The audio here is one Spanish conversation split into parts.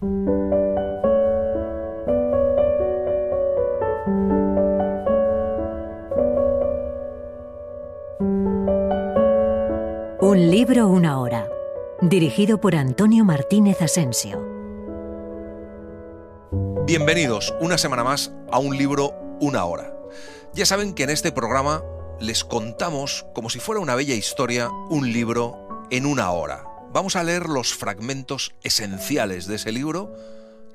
Un libro, una hora. Dirigido por Antonio Martínez Asensio. Bienvenidos una semana más a Un libro, una hora. Ya saben que en este programa les contamos, como si fuera una bella historia, un libro en una hora. Vamos a leer los fragmentos esenciales de ese libro,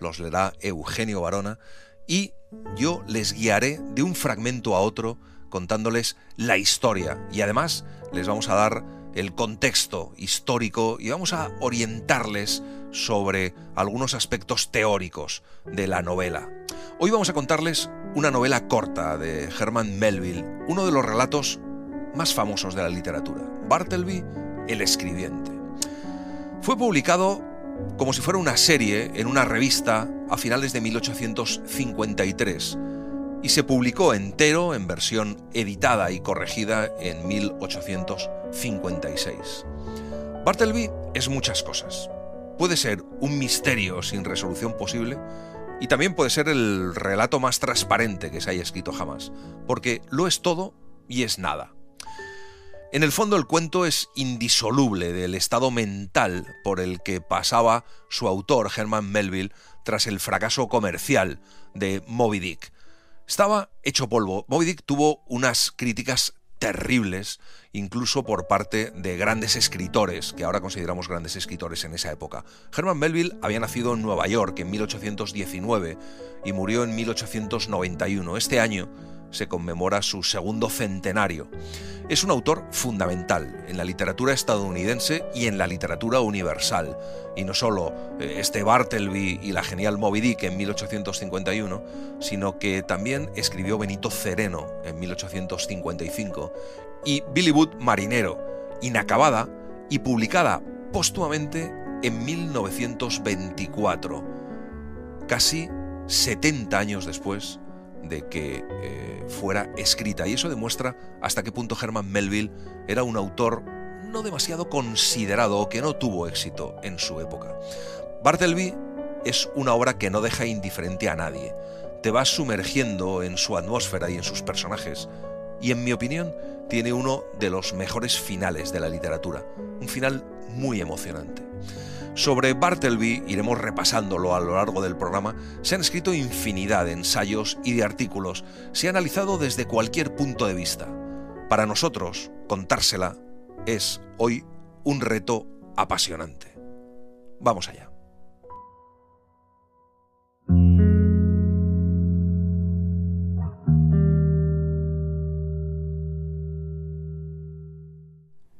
los leerá Eugenio Barona, y yo les guiaré de un fragmento a otro contándoles la historia. Y además les vamos a dar el contexto histórico y vamos a orientarles sobre algunos aspectos teóricos de la novela. Hoy vamos a contarles una novela corta de Herman Melville, uno de los relatos más famosos de la literatura, Bartleby, el escribiente. Fue publicado como si fuera una serie en una revista a finales de 1853 y se publicó entero en versión editada y corregida en 1856. Bartleby es muchas cosas. Puede ser un misterio sin resolución posible y también puede ser el relato más transparente que se haya escrito jamás, porque lo es todo y es nada. En el fondo el cuento es indisoluble del estado mental por el que pasaba su autor, Herman Melville, tras el fracaso comercial de Moby Dick. Estaba hecho polvo. Moby Dick tuvo unas críticas terribles, incluso por parte de grandes escritores, que ahora consideramos grandes escritores en esa época. Herman Melville había nacido en Nueva York en 1819 y murió en 1891. Este año se conmemora su segundo centenario. Es un autor fundamental en la literatura estadounidense y en la literatura universal. Y no solo este Bartleby y la genial Moby Dick en 1851, sino que también escribió Benito Cereno en 1855 y Billy Budd Marinero, inacabada y publicada póstumamente en 1924, casi 70 años después de que fuera escrita, y eso demuestra hasta qué punto Herman Melville era un autor no demasiado considerado o que no tuvo éxito en su época. Bartleby es una obra que no deja indiferente a nadie. Te vas sumergiendo en su atmósfera y en sus personajes, y en mi opinión tiene uno de los mejores finales de la literatura, un final muy emocionante. Sobre Bartleby, iremos repasándolo a lo largo del programa, se han escrito infinidad de ensayos y de artículos, se ha analizado desde cualquier punto de vista. Para nosotros, contársela es hoy un reto apasionante. Vamos allá.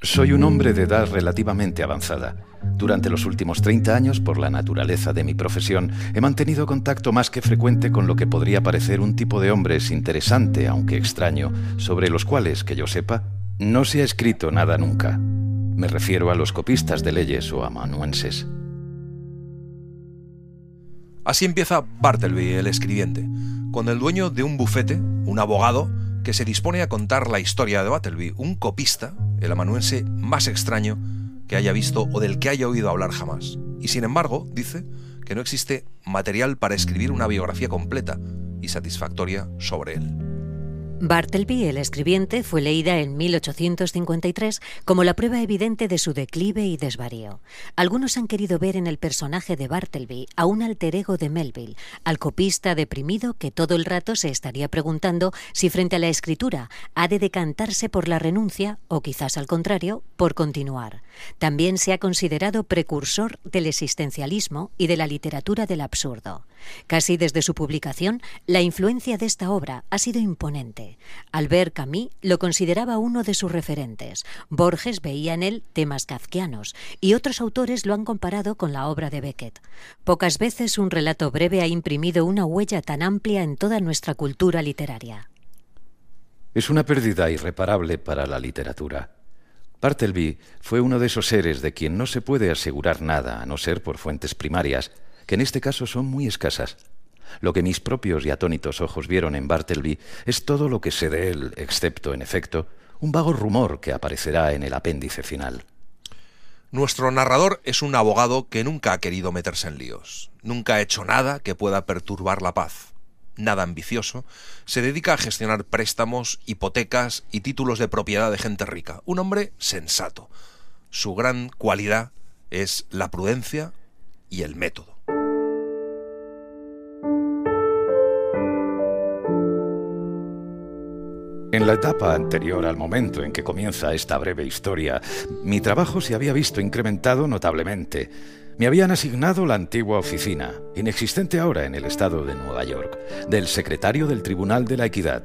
Soy un hombre de edad relativamente avanzada. Durante los últimos 30 años, por la naturaleza de mi profesión, he mantenido contacto más que frecuente con lo que podría parecer un tipo de hombres interesante, aunque extraño, sobre los cuales, que yo sepa, no se ha escrito nada nunca. Me refiero a los copistas de leyes o amanuenses. Así empieza Bartleby, el escribiente, con el dueño de un bufete, un abogado, que se dispone a contar la historia de Bartleby, un copista, el amanuense más extraño que haya visto o del que haya oído hablar jamás. Y sin embargo, dice que no existe material para escribir una biografía completa y satisfactoria sobre él. Bartleby, el escribiente, fue leída en 1853 como la prueba evidente de su declive y desvarío. Algunos han querido ver en el personaje de Bartleby a un alter ego de Melville, al copista deprimido que todo el rato se estaría preguntando si frente a la escritura ha de decantarse por la renuncia o quizás al contrario, por continuar. También se ha considerado precursor del existencialismo y de la literatura del absurdo. Casi desde su publicación, la influencia de esta obra ha sido imponente. Albert Camus lo consideraba uno de sus referentes. Borges veía en él temas kafkianos y otros autores lo han comparado con la obra de Beckett. Pocas veces un relato breve ha imprimido una huella tan amplia en toda nuestra cultura literaria. Es una pérdida irreparable para la literatura. Bartleby fue uno de esos seres de quien no se puede asegurar nada, a no ser por fuentes primarias, que en este caso son muy escasas. Lo que mis propios y atónitos ojos vieron en Bartleby es todo lo que sé de él, excepto, en efecto, un vago rumor que aparecerá en el apéndice final. Nuestro narrador es un abogado que nunca ha querido meterse en líos, nunca ha hecho nada que pueda perturbar la paz. Nada ambicioso, se dedica a gestionar préstamos, hipotecas y títulos de propiedad de gente rica. Un hombre sensato. Su gran cualidad es la prudencia y el método. En la etapa anterior al momento en que comienza esta breve historia, mi trabajo se había visto incrementado notablemente. Me habían asignado la antigua oficina, inexistente ahora en el estado de Nueva York, del secretario del Tribunal de la Equidad.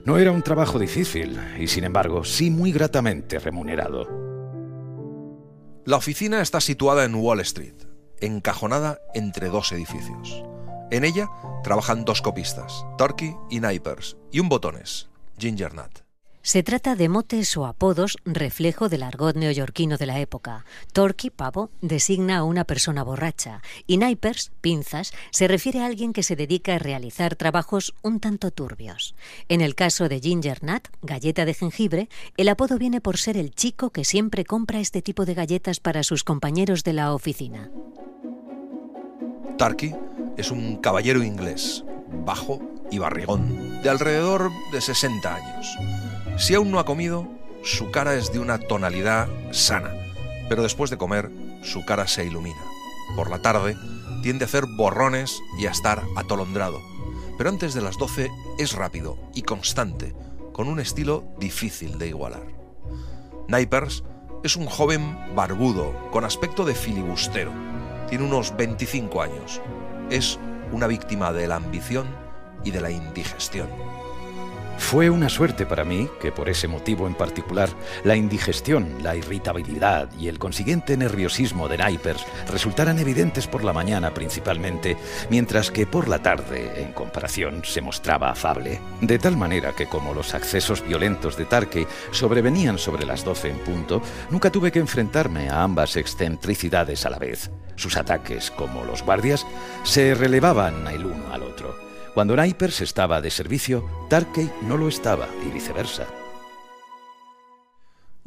No era un trabajo difícil y, sin embargo, sí muy gratamente remunerado. La oficina está situada en Wall Street, encajonada entre dos edificios. En ella trabajan dos copistas, Turkey y Naipers, y un botones, Ginger Nut. Se trata de motes o apodos reflejo del argot neoyorquino de la época. Turkey, pavo, designa a una persona borracha y Naipers, pinzas, se refiere a alguien que se dedica a realizar trabajos un tanto turbios. En el caso de Ginger Nut, galleta de jengibre, el apodo viene por ser el chico que siempre compra este tipo de galletas para sus compañeros de la oficina. Turkey es un caballero inglés, bajo y barrigón, de alrededor de 60 años. Si aún no ha comido, su cara es de una tonalidad sana, pero después de comer, su cara se ilumina. Por la tarde, tiende a hacer borrones y a estar atolondrado, pero antes de las 12 es rápido y constante, con un estilo difícil de igualar. Naipers es un joven barbudo, con aspecto de filibustero. Tiene unos 25 años. Es una víctima de la ambición y de la indigestión. Fue una suerte para mí que, por ese motivo en particular, la indigestión, la irritabilidad y el consiguiente nerviosismo de Naipers resultaran evidentes por la mañana principalmente, mientras que por la tarde, en comparación, se mostraba afable. De tal manera que, como los accesos violentos de Turkey sobrevenían sobre las 12 en punto, nunca tuve que enfrentarme a ambas excentricidades a la vez. Sus ataques, como los guardias, se relevaban el uno al otro. Cuando Naipers estaba de servicio, Turkey no lo estaba, y viceversa.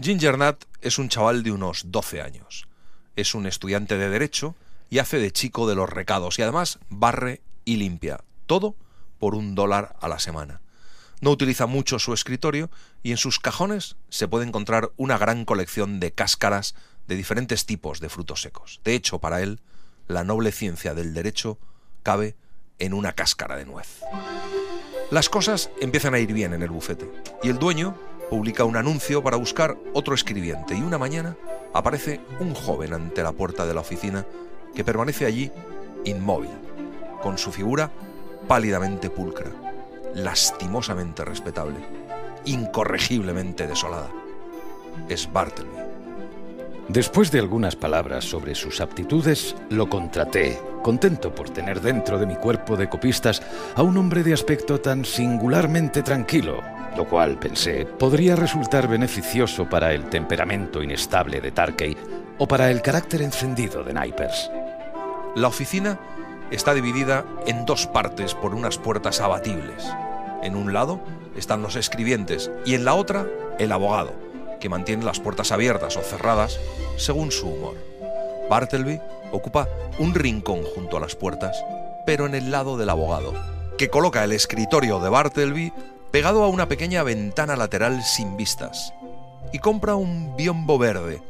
Ginger Nut es un chaval de unos 12 años. Es un estudiante de Derecho y hace de chico de los recados y además barre y limpia. Todo por $1 a la semana. No utiliza mucho su escritorio y en sus cajones se puede encontrar una gran colección de cáscaras de diferentes tipos de frutos secos. De hecho, para él, la noble ciencia del derecho cabe en una cáscara de nuez. Las cosas empiezan a ir bien en el bufete y el dueño publica un anuncio para buscar otro escribiente y una mañana aparece un joven ante la puerta de la oficina que permanece allí inmóvil, con su figura pálidamente pulcra, lastimosamente respetable, incorregiblemente desolada. Es Bartleby. Después de algunas palabras sobre sus aptitudes, lo contraté, contento por tener dentro de mi cuerpo de copistas a un hombre de aspecto tan singularmente tranquilo, lo cual, pensé, podría resultar beneficioso para el temperamento inestable de Turkey o para el carácter encendido de Naipers. La oficina está dividida en dos partes por unas puertas abatibles. En un lado están los escribientes y en la otra el abogado, que mantiene las puertas abiertas o cerradas según su humor. Bartleby ocupa un rincón junto a las puertas, pero en el lado del abogado, que coloca el escritorio de Bartleby pegado a una pequeña ventana lateral sin vistas, y compra un biombo verde,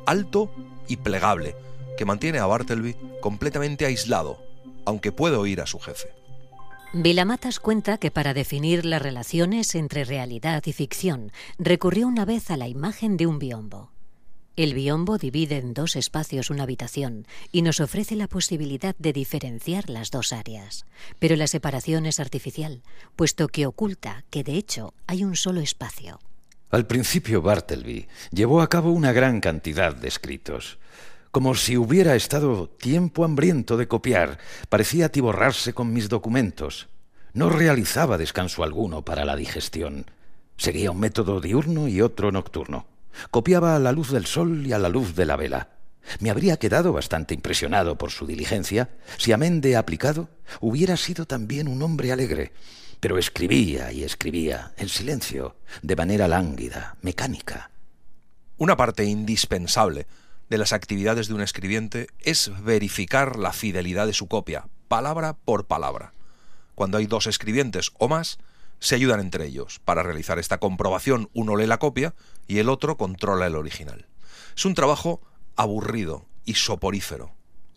alto y plegable, que mantiene a Bartleby completamente aislado, aunque puede oír a su jefe. Vilamatas cuenta que para definir las relaciones entre realidad y ficción recurrió una vez a la imagen de un biombo. El biombo divide en dos espacios una habitación y nos ofrece la posibilidad de diferenciar las dos áreas. Pero la separación es artificial, puesto que oculta que de hecho hay un solo espacio. Al principio Bartleby llevó a cabo una gran cantidad de escritos. Como si hubiera estado tiempo hambriento de copiar, parecía atiborrarse con mis documentos. No realizaba descanso alguno para la digestión. Seguía un método diurno y otro nocturno. Copiaba a la luz del sol y a la luz de la vela. Me habría quedado bastante impresionado por su diligencia si, amén de aplicado, hubiera sido también un hombre alegre. Pero escribía y escribía, en silencio, de manera lánguida, mecánica. Una parte indispensable de las actividades de un escribiente es verificar la fidelidad de su copia, palabra por palabra. Cuando hay 2 escribientes o más, se ayudan entre ellos. Para realizar esta comprobación, uno lee la copia y el otro controla el original. Es un trabajo aburrido y soporífero.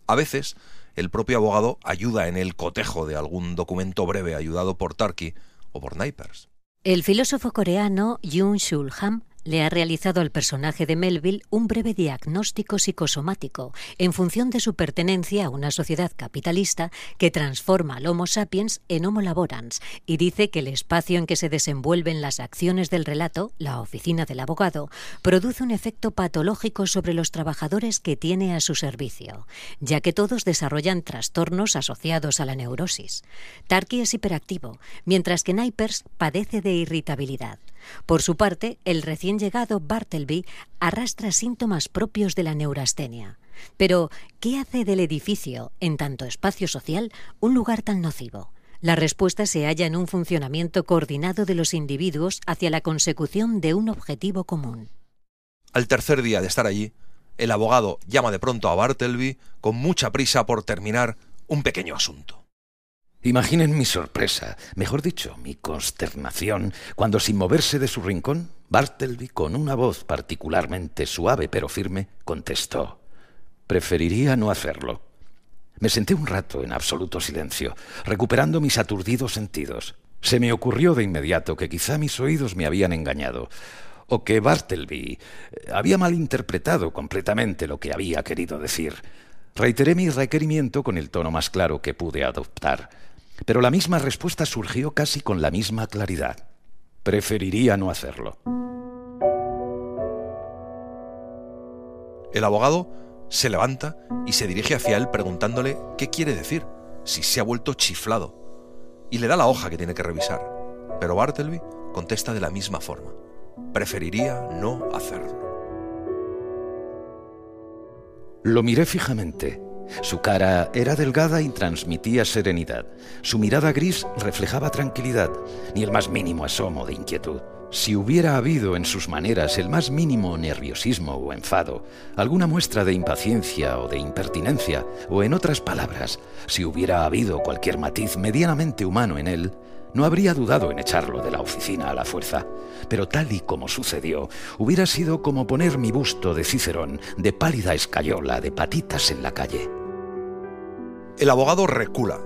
A veces, el propio abogado ayuda en el cotejo de algún documento breve ayudado por Tarky o por Nipers. El filósofo coreano Yoon-Chul Han le ha realizado al personaje de Melville un breve diagnóstico psicosomático en función de su pertenencia a una sociedad capitalista que transforma al Homo sapiens en Homo laborans y dice que el espacio en que se desenvuelven las acciones del relato, la oficina del abogado, produce un efecto patológico sobre los trabajadores que tiene a su servicio, ya que todos desarrollan trastornos asociados a la neurosis. Tarky es hiperactivo, mientras que Nipers padece de irritabilidad. Por su parte, el recién llegado Bartleby arrastra síntomas propios de la neurastenia. Pero, ¿qué hace del edificio, en tanto espacio social, un lugar tan nocivo? La respuesta se halla en un funcionamiento coordinado de los individuos hacia la consecución de un objetivo común. Al tercer día de estar allí, el abogado llama de pronto a Bartleby con mucha prisa por terminar un pequeño asunto. Imaginen mi sorpresa, mejor dicho, mi consternación, cuando sin moverse de su rincón, Bartleby, con una voz particularmente suave pero firme, contestó: «Preferiría no hacerlo». Me senté un rato en absoluto silencio, recuperando mis aturdidos sentidos. Se me ocurrió de inmediato que quizá mis oídos me habían engañado, o que Bartleby había malinterpretado completamente lo que había querido decir. Reiteré mi requerimiento con el tono más claro que pude adoptar. Pero la misma respuesta surgió casi con la misma claridad. Preferiría no hacerlo. El abogado se levanta y se dirige hacia él preguntándole qué quiere decir, si se ha vuelto chiflado, y le da la hoja que tiene que revisar. Pero Bartleby contesta de la misma forma: preferiría no hacerlo. Lo miré fijamente. Su cara era delgada y transmitía serenidad. Su mirada gris reflejaba tranquilidad, ni el más mínimo asomo de inquietud. Si hubiera habido en sus maneras el más mínimo nerviosismo o enfado, alguna muestra de impaciencia o de impertinencia, o en otras palabras, si hubiera habido cualquier matiz medianamente humano en él, no habría dudado en echarlo de la oficina a la fuerza. Pero tal y como sucedió, hubiera sido como poner mi busto de Cicerón de pálida escayola de patitas en la calle. El abogado recula,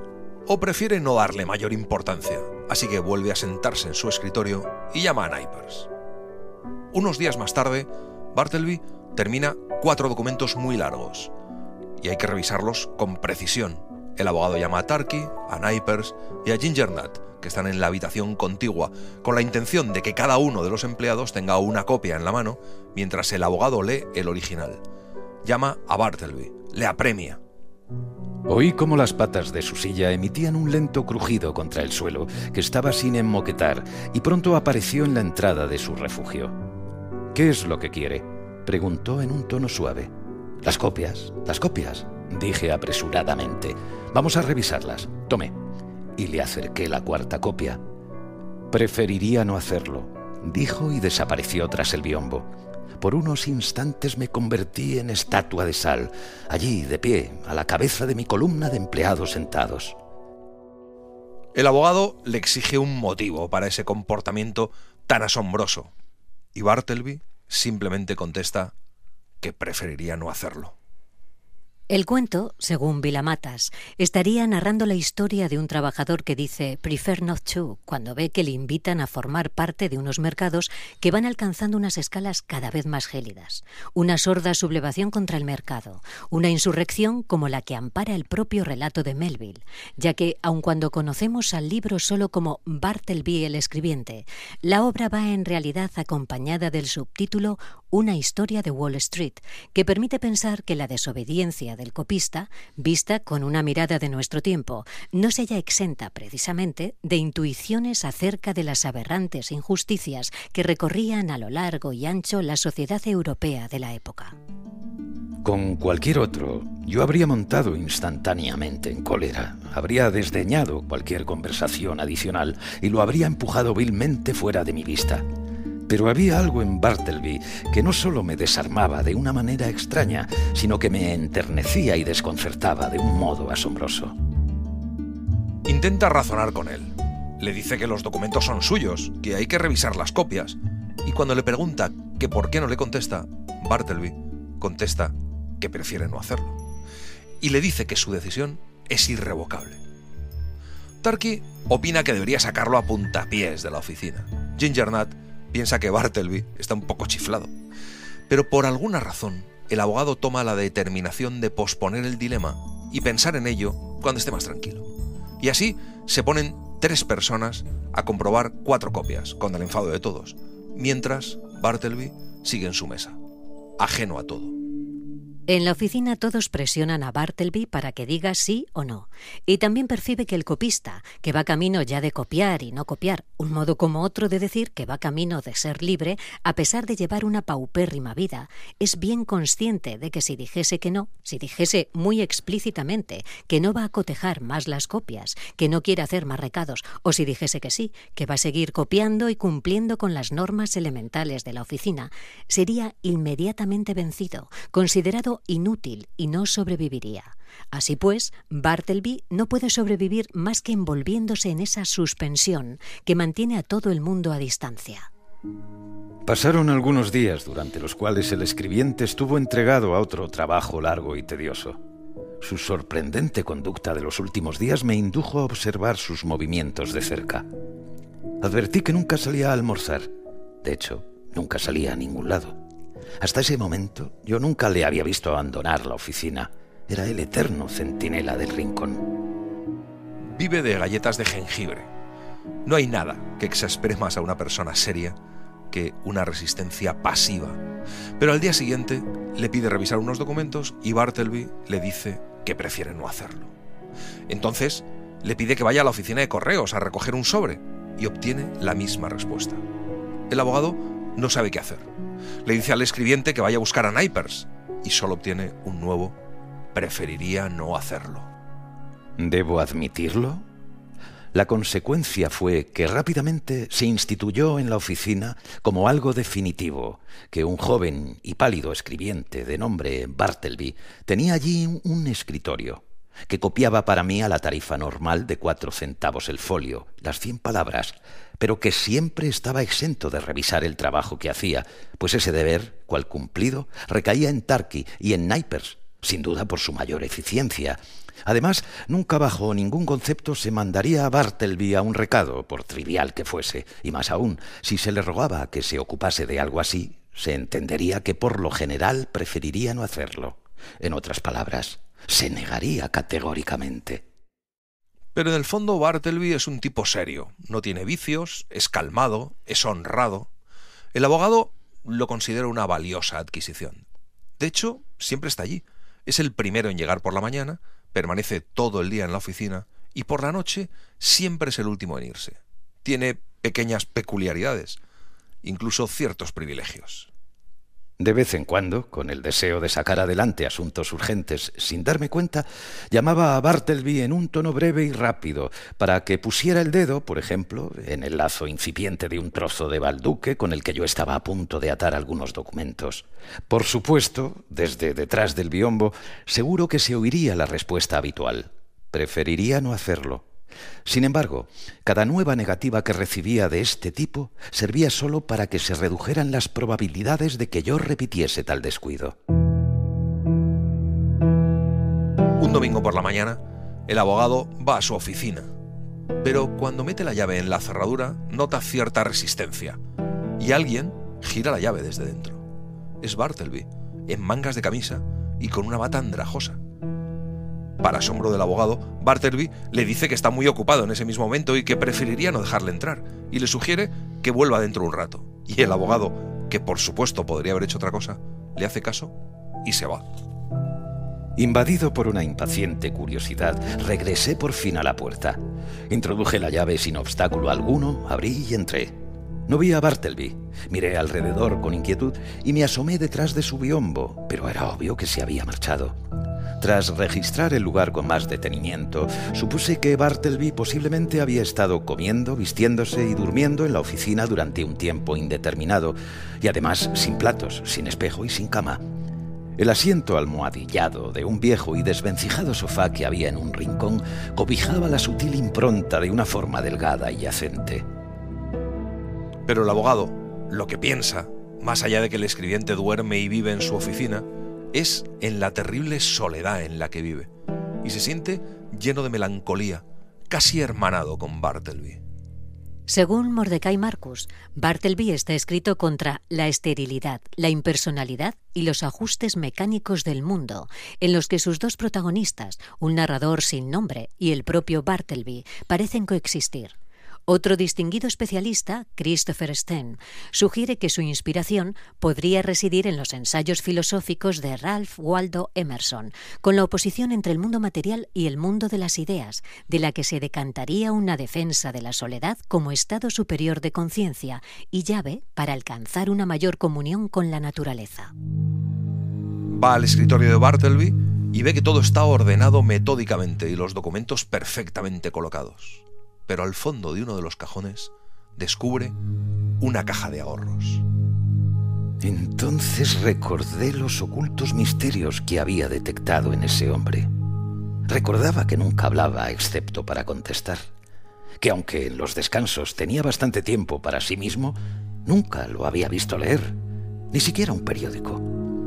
o prefiere no darle mayor importancia, así que vuelve a sentarse en su escritorio y llama a Nipers. Unos días más tarde, Bartleby termina 4 documentos muy largos, y hay que revisarlos con precisión. El abogado llama a Tarky, a Nipers y a Gingernut, que están en la habitación contigua, con la intención de que cada uno de los empleados tenga una copia en la mano, mientras el abogado lee el original. Llama a Bartleby, le apremia. Oí cómo las patas de su silla emitían un lento crujido contra el suelo, que estaba sin enmoquetar, y pronto apareció en la entrada de su refugio. «¿Qué es lo que quiere?», preguntó en un tono suave. Las copias», dije apresuradamente. «Vamos a revisarlas. Tome». Y le acerqué la 4ª copia. «Preferiría no hacerlo», dijo y desapareció tras el biombo. Por unos instantes me convertí en estatua de sal, allí, de pie, a la cabeza de mi columna de empleados sentados. El abogado le exige un motivo para ese comportamiento tan asombroso, y Bartleby simplemente contesta que preferiría no hacerlo. El cuento, según Vilamatas, estaría narrando la historia de un trabajador que dice «prefer not to» cuando ve que le invitan a formar parte de unos mercados que van alcanzando unas escalas cada vez más gélidas, una sorda sublevación contra el mercado, una insurrección como la que ampara el propio relato de Melville, ya que, aun cuando conocemos al libro solo como Bartleby el escribiente, la obra va en realidad acompañada del subtítulo «Una historia de Wall Street», que permite pensar que la desobediencia del copista, vista con una mirada de nuestro tiempo, no se halla exenta precisamente de intuiciones acerca de las aberrantes injusticias que recorrían a lo largo y ancho la sociedad europea de la época. Con cualquier otro, yo habría montado instantáneamente en cólera, habría desdeñado cualquier conversación adicional y lo habría empujado vilmente fuera de mi vista. Pero había algo en Bartleby que no solo me desarmaba de una manera extraña, sino que me enternecía y desconcertaba de un modo asombroso. Intenta razonar con él. Le dice que los documentos son suyos, que hay que revisar las copias. Y cuando le pregunta que por qué no le contesta, Bartleby contesta que prefiere no hacerlo. Y le dice que su decisión es irrevocable. Turkey opina que debería sacarlo a puntapiés de la oficina. Ginger Nut piensa que Bartleby está un poco chiflado. Pero por alguna razón, el abogado toma la determinación de posponer el dilema y pensar en ello cuando esté más tranquilo. Y así se ponen 3 personas a comprobar 4 copias, con el enfado de todos, mientras Bartleby sigue en su mesa, ajeno a todo. En la oficina todos presionan a Bartleby para que diga sí o no. Y también percibe que el copista, que va camino ya de copiar y no copiar, un modo como otro de decir que va camino de ser libre, a pesar de llevar una paupérrima vida, es bien consciente de que si dijese que no, si dijese muy explícitamente que no va a cotejar más las copias, que no quiere hacer más recados, o si dijese que sí, que va a seguir copiando y cumpliendo con las normas elementales de la oficina, sería inmediatamente vencido, considerado inútil y no sobreviviría. Así pues, Bartleby no puede sobrevivir más que envolviéndose en esa suspensión que mantiene a todo el mundo a distancia. Pasaron algunos días durante los cuales el escribiente estuvo entregado a otro trabajo largo y tedioso. Su sorprendente conducta de los últimos días me indujo a observar sus movimientos de cerca. Advertí que nunca salía a almorzar. De hecho, nunca salía a ningún lado. Hasta ese momento, yo nunca le había visto abandonar la oficina. Era el eterno centinela del rincón. Vive de galletas de jengibre. No hay nada que exaspere más a una persona seria que una resistencia pasiva. Pero al día siguiente le pide revisar unos documentos y Bartleby le dice que prefiere no hacerlo. Entonces le pide que vaya a la oficina de correos a recoger un sobre y obtiene la misma respuesta. El abogado no sabe qué hacer. Le dice al escribiente que vaya a buscar a Naipers y solo obtiene un nuevo preferiría no hacerlo. ¿Debo admitirlo? La consecuencia fue que rápidamente se instituyó en la oficina como algo definitivo, que un joven y pálido escribiente de nombre Bartleby tenía allí un escritorio, que copiaba para mí a la tarifa normal de 4 centavos el folio, las 100 palabras, pero que siempre estaba exento de revisar el trabajo que hacía, pues ese deber, cual cumplido, recaía en Turkey y en Naipers, sin duda por su mayor eficiencia. Además, nunca bajo ningún concepto se mandaría a Bartleby a un recado, por trivial que fuese, y más aún, si se le rogaba que se ocupase de algo así, se entendería que por lo general preferiría no hacerlo. En otras palabras, se negaría categóricamente. Pero en el fondo Bartleby es un tipo serio, no tiene vicios, es calmado, es honrado. El abogado lo considera una valiosa adquisición. De hecho, siempre está allí. Es el primero en llegar por la mañana, permanece todo el día en la oficina y por la noche siempre es el último en irse. Tiene pequeñas peculiaridades, incluso ciertos privilegios. De vez en cuando, con el deseo de sacar adelante asuntos urgentes sin darme cuenta, llamaba a Bartleby en un tono breve y rápido para que pusiera el dedo, por ejemplo, en el lazo incipiente de un trozo de balduque con el que yo estaba a punto de atar algunos documentos. Por supuesto, desde detrás del biombo, seguro que se oiría la respuesta habitual. Preferiría no hacerlo. Sin embargo, cada nueva negativa que recibía de este tipo servía solo para que se redujeran las probabilidades de que yo repitiese tal descuido. Un domingo por la mañana, el abogado va a su oficina, pero cuando mete la llave en la cerradura nota cierta resistencia y alguien gira la llave desde dentro. Es Bartleby, en mangas de camisa y con una bata andrajosa. Para asombro del abogado, Bartleby le dice que está muy ocupado en ese mismo momento y que preferiría no dejarle entrar, y le sugiere que vuelva dentro un rato. Y el abogado, que por supuesto podría haber hecho otra cosa, le hace caso y se va. Invadido por una impaciente curiosidad, regresé por fin a la puerta. Introduje la llave sin obstáculo alguno, abrí y entré. No vi a Bartleby. Miré alrededor con inquietud y me asomé detrás de su biombo, pero era obvio que se había marchado. Tras registrar el lugar con más detenimiento, supuse que Bartleby posiblemente había estado comiendo, vistiéndose y durmiendo en la oficina durante un tiempo indeterminado, y además sin platos, sin espejo y sin cama. El asiento almohadillado de un viejo y desvencijado sofá que había en un rincón cobijaba la sutil impronta de una forma delgada y yacente. Pero el abogado, lo que piensa, más allá de que el escribiente duerme y vive en su oficina, es en la terrible soledad en la que vive, y se siente lleno de melancolía, casi hermanado con Bartleby. Según Mordecai Marcus, Bartleby está escrito contra la esterilidad, la impersonalidad y los ajustes mecánicos del mundo, en los que sus dos protagonistas, un narrador sin nombre y el propio Bartleby, parecen coexistir. Otro distinguido especialista, Christopher Steen, sugiere que su inspiración podría residir en los ensayos filosóficos de Ralph Waldo Emerson, con la oposición entre el mundo material y el mundo de las ideas, de la que se decantaría una defensa de la soledad como estado superior de conciencia y llave para alcanzar una mayor comunión con la naturaleza. Va al escritorio de Bartleby y ve que todo está ordenado metódicamente y los documentos perfectamente colocados. Pero al fondo de uno de los cajones descubre una caja de ahorros. Entonces recordé los ocultos misterios que había detectado en ese hombre. Recordaba que nunca hablaba excepto para contestar, que aunque en los descansos tenía bastante tiempo para sí mismo, nunca lo había visto leer, ni siquiera un periódico,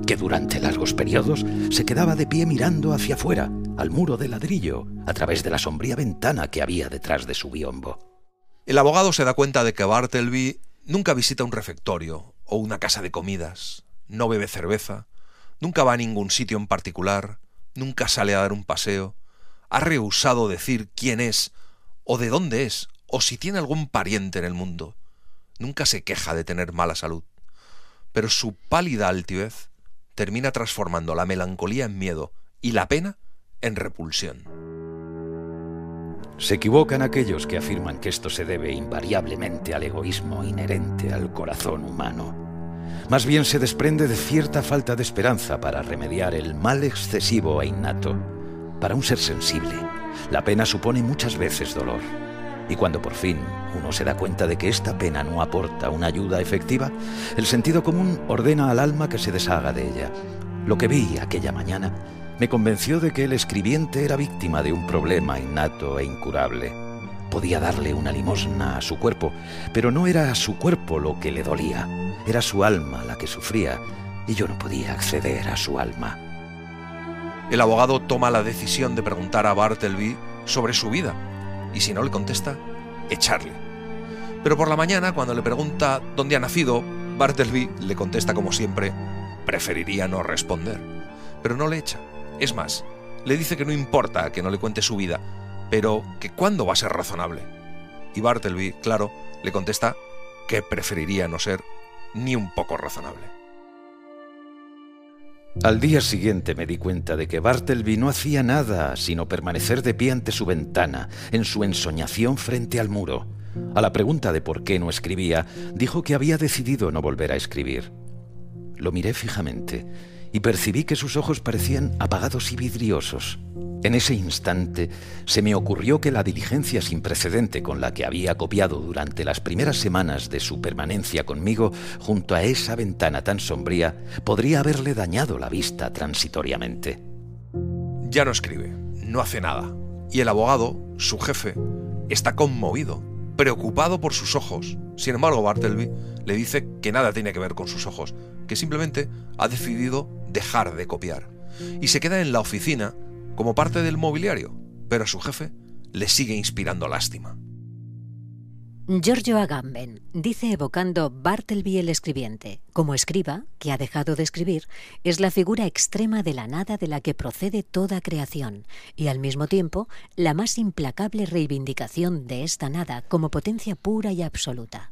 que durante largos periodos se quedaba de pie mirando hacia afuera, al muro de ladrillo, a través de la sombría ventana que había detrás de su biombo. El abogado se da cuenta de que Bartleby nunca visita un refectorio o una casa de comidas, no bebe cerveza, nunca va a ningún sitio en particular, nunca sale a dar un paseo, ha rehusado decir quién es, o de dónde es, o si tiene algún pariente en el mundo. Nunca se queja de tener mala salud, pero su pálida altivez termina transformando la melancolía en miedo y la pena en repulsión. Se equivocan aquellos que afirman que esto se debe invariablemente al egoísmo inherente al corazón humano. Más bien se desprende de cierta falta de esperanza para remediar el mal excesivo e innato. Para un ser sensible, la pena supone muchas veces dolor. Y cuando por fin uno se da cuenta de que esta pena no aporta una ayuda efectiva, el sentido común ordena al alma que se deshaga de ella. Lo que vi aquella mañana me convenció de que el escribiente era víctima de un problema innato e incurable. Podía darle una limosna a su cuerpo, pero no era su cuerpo lo que le dolía, era su alma la que sufría, y yo no podía acceder a su alma. El abogado toma la decisión de preguntar a Bartleby sobre su vida, y si no le contesta, echarle. Pero por la mañana, cuando le pregunta dónde ha nacido, Bartleby le contesta como siempre: preferiría no responder. Pero no le echa. Es más, le dice que no importa que no le cuente su vida, pero que cuándo va a ser razonable. Y Bartleby, claro, le contesta que preferiría no ser ni un poco razonable. Al día siguiente me di cuenta de que Bartleby no hacía nada sino permanecer de pie ante su ventana, en su ensoñación frente al muro. A la pregunta de por qué no escribía, dijo que había decidido no volver a escribir. Lo miré fijamente y percibí que sus ojos parecían apagados y vidriosos. En ese instante se me ocurrió que la diligencia sin precedente con la que había copiado durante las primeras semanas de su permanencia conmigo junto a esa ventana tan sombría podría haberle dañado la vista transitoriamente. Ya no escribe, no hace nada, y el abogado, su jefe, está conmovido, preocupado por sus ojos. Sin embargo, Bartleby le dice que nada tiene que ver con sus ojos, que simplemente ha decidido dejar de copiar, y se queda en la oficina como parte del mobiliario, pero a su jefe le sigue inspirando lástima. Giorgio Agamben dice, evocando Bartleby el escribiente, como escriba, que ha dejado de escribir, es la figura extrema de la nada de la que procede toda creación, y al mismo tiempo la más implacable reivindicación de esta nada como potencia pura y absoluta.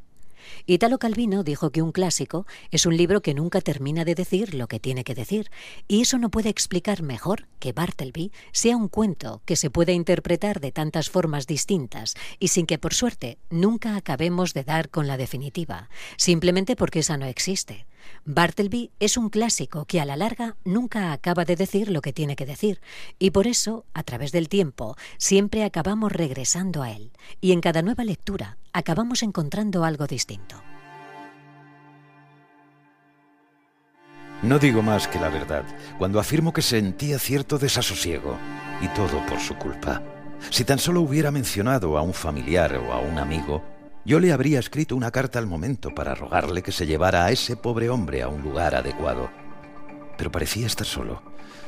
Italo Calvino dijo que un clásico es un libro que nunca termina de decir lo que tiene que decir, y eso no puede explicar mejor que Bartleby sea un cuento que se puede interpretar de tantas formas distintas y sin que, por suerte, nunca acabemos de dar con la definitiva, simplemente porque esa no existe. Bartleby es un clásico que a la larga nunca acaba de decir lo que tiene que decir, y por eso, a través del tiempo, siempre acabamos regresando a él, y en cada nueva lectura acabamos encontrando algo distinto. No digo más que la verdad cuando afirmo que sentía cierto desasosiego, y todo por su culpa. Si tan solo hubiera mencionado a un familiar o a un amigo, yo le habría escrito una carta al momento para rogarle que se llevara a ese pobre hombre a un lugar adecuado. Pero parecía estar solo,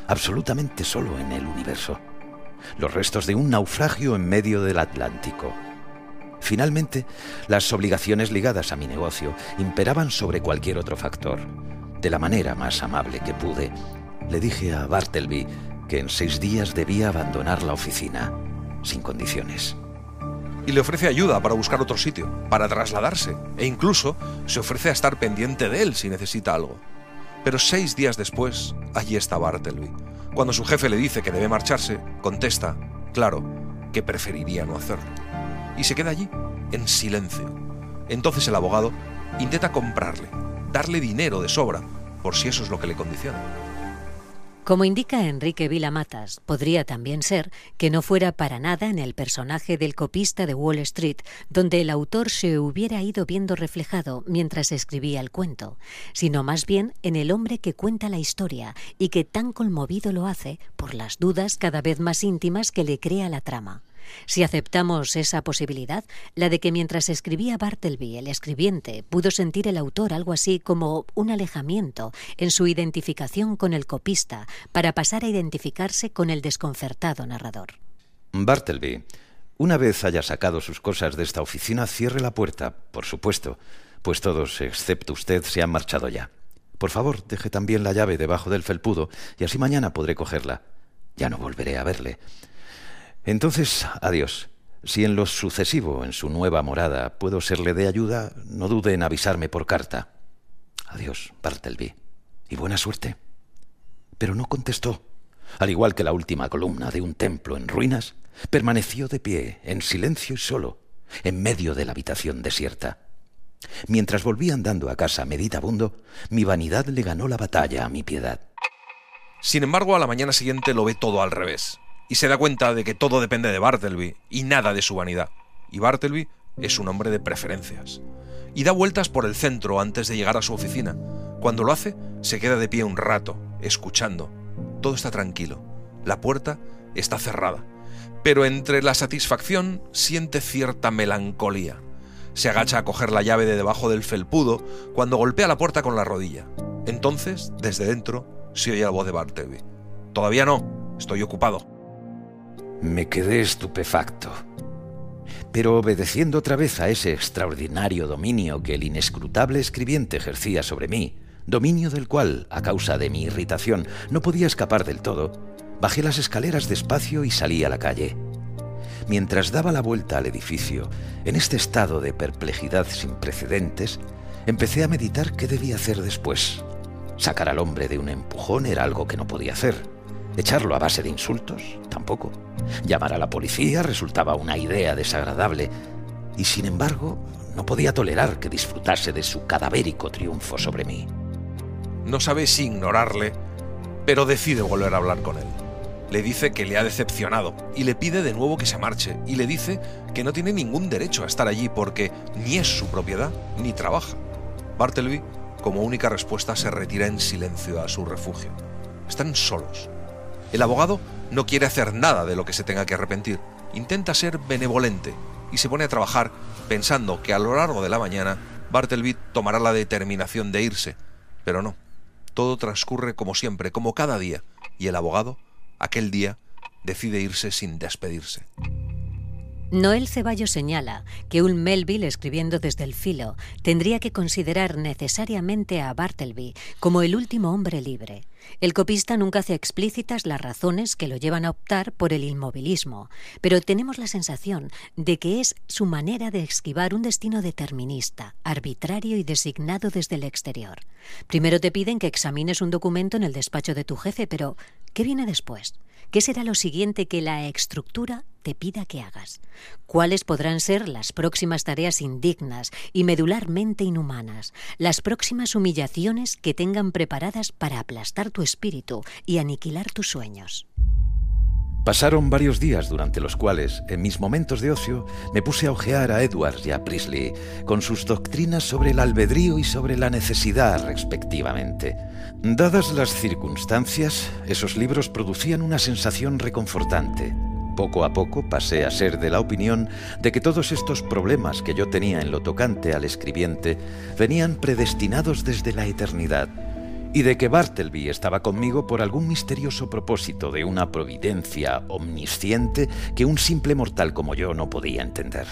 absolutamente solo en el universo. Los restos de un naufragio en medio del Atlántico. Finalmente, las obligaciones ligadas a mi negocio imperaban sobre cualquier otro factor. De la manera más amable que pude, le dije a Bartleby que en 6 días debía abandonar la oficina, sin condiciones. Y le ofrece ayuda para buscar otro sitio, para trasladarse, e incluso se ofrece a estar pendiente de él si necesita algo. Pero 6 días después, allí está Bartleby. Cuando su jefe le dice que debe marcharse, contesta, claro, que preferiría no hacerlo. Y se queda allí, en silencio. Entonces el abogado intenta comprarle, darle dinero de sobra, por si eso es lo que le condiciona. Como indica Enrique Vila-Matas, podría también ser que no fuera para nada en el personaje del copista de Wall Street, donde el autor se hubiera ido viendo reflejado mientras escribía el cuento, sino más bien en el hombre que cuenta la historia y que tan conmovido lo hace por las dudas cada vez más íntimas que le crea la trama. Si aceptamos esa posibilidad, la de que mientras escribía Bartleby, el escribiente, pudo sentir el autor algo así como un alejamiento en su identificación con el copista para pasar a identificarse con el desconcertado narrador. Bartleby, una vez haya sacado sus cosas de esta oficina, cierre la puerta, por supuesto, pues todos, excepto usted, se han marchado ya. Por favor, deje también la llave debajo del felpudo y así mañana podré cogerla. Ya no volveré a verle. Entonces, adiós. Si en lo sucesivo, en su nueva morada, puedo serle de ayuda, no dude en avisarme por carta. Adiós, Bartleby, y buena suerte. Pero no contestó. Al igual que la última columna de un templo en ruinas, permaneció de pie, en silencio y solo, en medio de la habitación desierta. Mientras volví andando a casa meditabundo, mi vanidad le ganó la batalla a mi piedad. Sin embargo, a la mañana siguiente lo ve todo al revés. Y se da cuenta de que todo depende de Bartleby y nada de su vanidad. Y Bartleby es un hombre de preferencias. Y da vueltas por el centro antes de llegar a su oficina. Cuando lo hace, se queda de pie un rato, escuchando. Todo está tranquilo. La puerta está cerrada. Pero entre la satisfacción siente cierta melancolía. Se agacha a coger la llave de debajo del felpudo cuando golpea la puerta con la rodilla. Entonces, desde dentro, se oye la voz de Bartleby. «Todavía no, estoy ocupado». Me quedé estupefacto. Pero obedeciendo otra vez a ese extraordinario dominio que el inescrutable escribiente ejercía sobre mí, dominio del cual, a causa de mi irritación, no podía escapar del todo, bajé las escaleras despacio y salí a la calle. Mientras daba la vuelta al edificio, en este estado de perplejidad sin precedentes, empecé a meditar qué debía hacer después. Sacar al hombre de un empujón era algo que no podía hacer. Echarlo a base de insultos, tampoco. Llamar a la policía resultaba una idea desagradable y, sin embargo, no podía tolerar que disfrutase de su cadavérico triunfo sobre mí. No sabe si ignorarle, pero decide volver a hablar con él. Le dice que le ha decepcionado y le pide de nuevo que se marche y le dice que no tiene ningún derecho a estar allí porque ni es su propiedad ni trabaja. Bartleby, como única respuesta, se retira en silencio a su refugio. Están solos. El abogado no quiere hacer nada de lo que se tenga que arrepentir. Intenta ser benevolente y se pone a trabajar pensando que a lo largo de la mañana Bartleby tomará la determinación de irse. Pero no. Todo transcurre como siempre, como cada día, y el abogado, aquel día, decide irse sin despedirse. Noel Ceballos señala que un Melville, escribiendo desde el filo, tendría que considerar necesariamente a Bartleby como el último hombre libre. El copista nunca hace explícitas las razones que lo llevan a optar por el inmovilismo, pero tenemos la sensación de que es su manera de esquivar un destino determinista, arbitrario y designado desde el exterior. Primero te piden que examines un documento en el despacho de tu jefe, pero ¿Qué viene después? ¿Qué será lo siguiente que la estructura te pida que hagas? ¿Cuáles podrán ser las próximas tareas indignas y medularmente inhumanas? Las próximas humillaciones que tengan preparadas para aplastar tu espíritu y aniquilar tus sueños. Pasaron varios días durante los cuales, en mis momentos de ocio, me puse a hojear a Edwards y a Priestley con sus doctrinas sobre el albedrío y sobre la necesidad, respectivamente. Dadas las circunstancias, esos libros producían una sensación reconfortante. Poco a poco pasé a ser de la opinión de que todos estos problemas que yo tenía en lo tocante al escribiente venían predestinados desde la eternidad, y de que Bartleby estaba conmigo por algún misterioso propósito de una providencia omnisciente que un simple mortal como yo no podía entender.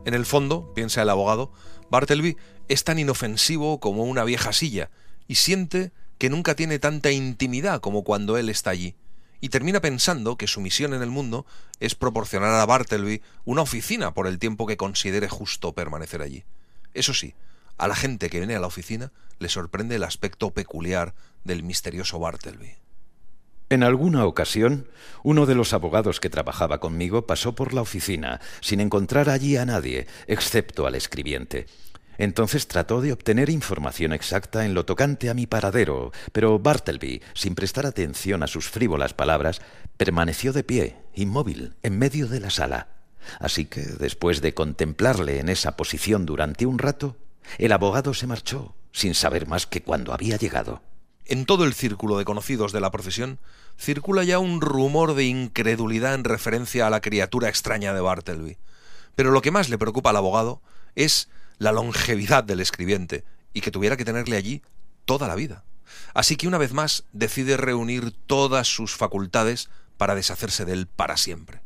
En el fondo, piensa el abogado, Bartleby es tan inofensivo como una vieja silla y siente que nunca tiene tanta intimidad como cuando él está allí, y termina pensando que su misión en el mundo es proporcionar a Bartleby una oficina por el tiempo que considere justo permanecer allí. Eso sí, a la gente que viene a la oficina le sorprende el aspecto peculiar del misterioso Bartleby. En alguna ocasión, uno de los abogados que trabajaba conmigo pasó por la oficina sin encontrar allí a nadie, excepto al escribiente. Entonces trató de obtener información exacta en lo tocante a mi paradero, pero Bartleby, sin prestar atención a sus frívolas palabras, permaneció de pie, inmóvil, en medio de la sala. Así que, después de contemplarle en esa posición durante un rato, el abogado se marchó, sin saber más que cuándo había llegado. En todo el círculo de conocidos de la profesión circula ya un rumor de incredulidad en referencia a la criatura extraña de Bartleby. Pero lo que más le preocupa al abogado es la longevidad del escribiente y que tuviera que tenerle allí toda la vida. Así que una vez más decide reunir todas sus facultades para deshacerse de él para siempre.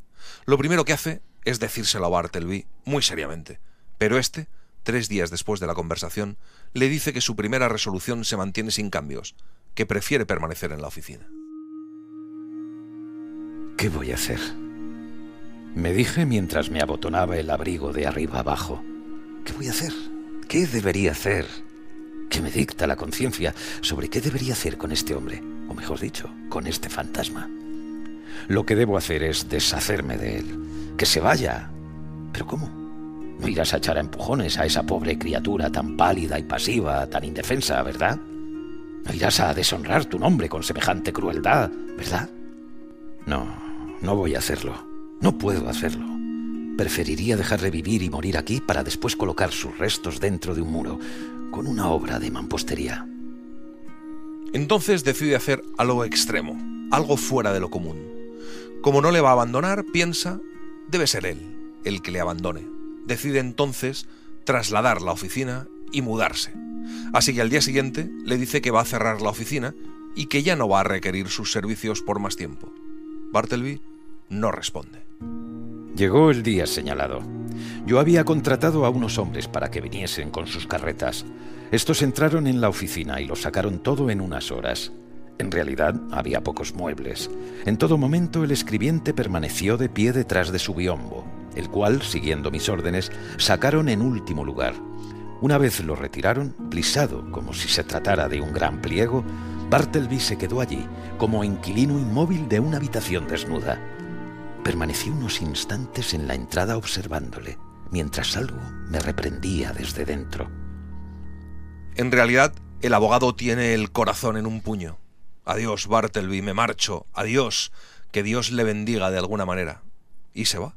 Lo primero que hace es decírselo a Bartleby muy seriamente, pero 3 días después de la conversación, le dice que su primera resolución se mantiene sin cambios, que prefiere permanecer en la oficina. ¿Qué voy a hacer?, me dije mientras me abotonaba el abrigo de arriba abajo. ¿Qué voy a hacer? ¿Qué debería hacer? ¿Qué me dicta la conciencia sobre qué debería hacer con este hombre? O mejor dicho, con este fantasma. Lo que debo hacer es deshacerme de él. ¡Que se vaya! ¿Pero cómo? No irás a echar a empujones a esa pobre criatura tan pálida y pasiva, tan indefensa, ¿verdad? No irás a deshonrar tu nombre con semejante crueldad, ¿verdad? No voy a hacerlo. No puedo hacerlo. Preferiría dejarle vivir y morir aquí para después colocar sus restos dentro de un muro, con una obra de mampostería. Entonces decide hacer algo extremo, algo fuera de lo común. Como no le va a abandonar, piensa, debe ser él el que le abandone. Decide entonces trasladar la oficina y mudarse. Así que al día siguiente le dice que va a cerrar la oficina y que ya no va a requerir sus servicios por más tiempo. Bartleby no responde. Llegó el día señalado. Yo había contratado a unos hombres para que viniesen con sus carretas. Estos entraron en la oficina y lo sacaron todo en unas horas. En realidad, había pocos muebles. En todo momento, el escribiente permaneció de pie detrás de su biombo, el cual, siguiendo mis órdenes, sacaron en último lugar. Una vez lo retiraron, plisado como si se tratara de un gran pliego, Bartleby se quedó allí, como inquilino inmóvil de una habitación desnuda. Permanecí unos instantes en la entrada observándole, mientras algo me reprendía desde dentro. En realidad, el abogado tiene el corazón en un puño. Adiós, Bartleby, me marcho. Adiós, que Dios le bendiga de alguna manera. Y se va.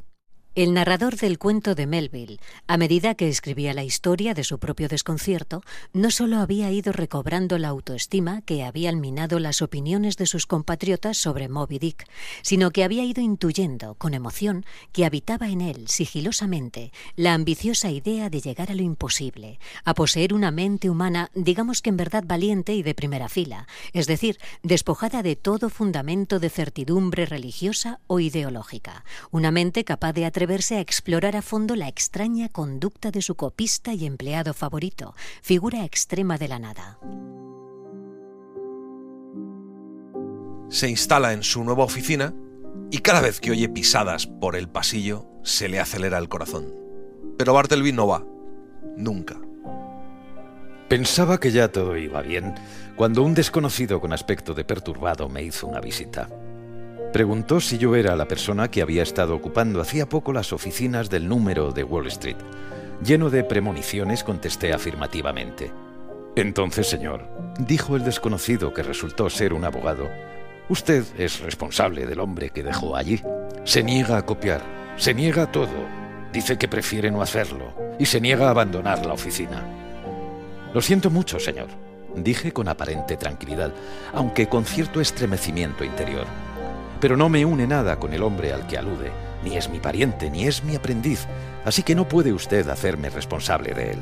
El narrador del cuento de Melville, a medida que escribía la historia de su propio desconcierto, no solo había ido recobrando la autoestima que había minado las opiniones de sus compatriotas sobre Moby Dick, sino que había ido intuyendo, con emoción, que habitaba en él, sigilosamente, la ambiciosa idea de llegar a lo imposible, a poseer una mente humana, digamos que en verdad valiente y de primera fila, es decir, despojada de todo fundamento de certidumbre religiosa o ideológica, una mente capaz de atreverse a explorar a fondo la extraña conducta de su copista y empleado favorito, figura extrema de la nada. Se instala en su nueva oficina y cada vez que oye pisadas por el pasillo se le acelera el corazón. Pero Bartleby no va. Nunca. Pensaba que ya todo iba bien cuando un desconocido con aspecto de perturbado me hizo una visita. Preguntó si yo era la persona que había estado ocupando hacía poco las oficinas del número de Wall Street. Lleno de premoniciones, contesté afirmativamente. Entonces, señor, dijo el desconocido, que resultó ser un abogado, usted es responsable del hombre que dejó allí. Se niega a copiar, se niega a todo, dice que prefiere no hacerlo y se niega a abandonar la oficina. Lo siento mucho, señor, dije con aparente tranquilidad, aunque con cierto estremecimiento interior. Pero no me une nada con el hombre al que alude, ni es mi pariente, ni es mi aprendiz, así que no puede usted hacerme responsable de él.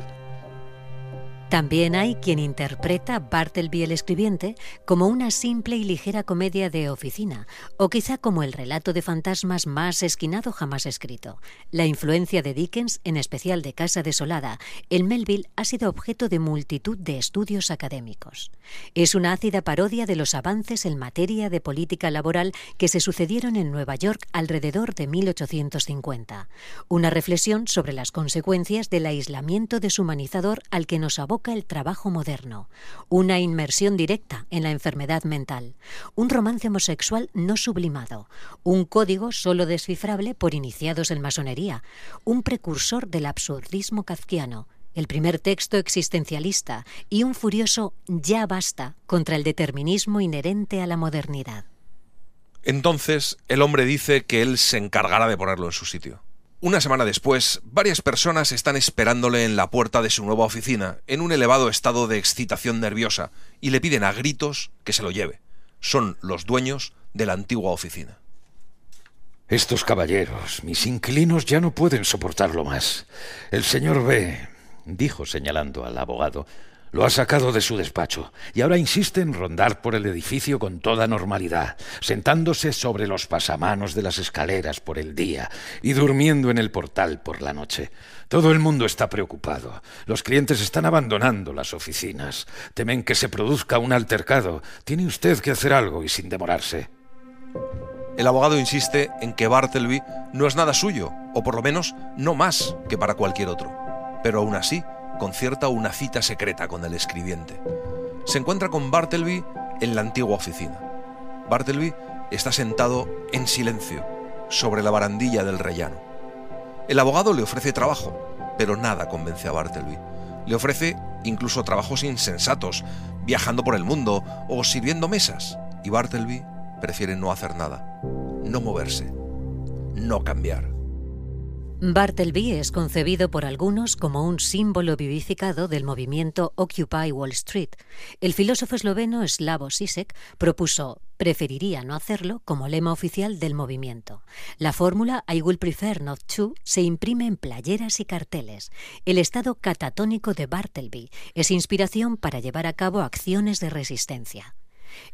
También hay quien interpreta Bartleby el escribiente como una simple y ligera comedia de oficina, o quizá como el relato de fantasmas más esquinado jamás escrito. La influencia de Dickens, en especial de Casa Desolada, en Melville ha sido objeto de multitud de estudios académicos. Es una ácida parodia de los avances en materia de política laboral que se sucedieron en Nueva York alrededor de 1850. Una reflexión sobre las consecuencias del aislamiento deshumanizador al que nos aboca el trabajo moderno, una inmersión directa en la enfermedad mental, un romance homosexual no sublimado, un código solo descifrable por iniciados en masonería, un precursor del absurdismo kafkiano, el primer texto existencialista y un furioso ya basta contra el determinismo inherente a la modernidad. Entonces, el hombre dice que él se encargará de ponerlo en su sitio. Una semana después, varias personas están esperándole en la puerta de su nueva oficina, en un elevado estado de excitación nerviosa, y le piden a gritos que se lo lleve. Son los dueños de la antigua oficina. Estos caballeros, mis inquilinos, ya no pueden soportarlo más. El señor B, dijo señalando al abogado, lo ha sacado de su despacho y ahora insiste en rondar por el edificio con toda normalidad, sentándose sobre los pasamanos de las escaleras por el día y durmiendo en el portal por la noche. Todo el mundo está preocupado. Los clientes están abandonando las oficinas. Temen que se produzca un altercado. Tiene usted que hacer algo y sin demorarse. El abogado insiste en que Bartleby no es nada suyo, o por lo menos no más que para cualquier otro. Pero aún así, concierta una cita secreta con el escribiente. Se encuentra con Bartleby en la antigua oficina. Bartleby está sentado en silencio sobre la barandilla del rellano. El abogado le ofrece trabajo, pero nada convence a Bartleby. Le ofrece incluso trabajos insensatos, viajando por el mundo o sirviendo mesas. Y Bartleby prefiere no hacer nada, no moverse, no cambiar. Bartleby es concebido por algunos como un símbolo vivificado del movimiento Occupy Wall Street. El filósofo esloveno Slavoj Žižek propuso «preferiría no hacerlo» como lema oficial del movimiento. La fórmula «I will prefer not to» se imprime en playeras y carteles. El estado catatónico de Bartleby es inspiración para llevar a cabo acciones de resistencia.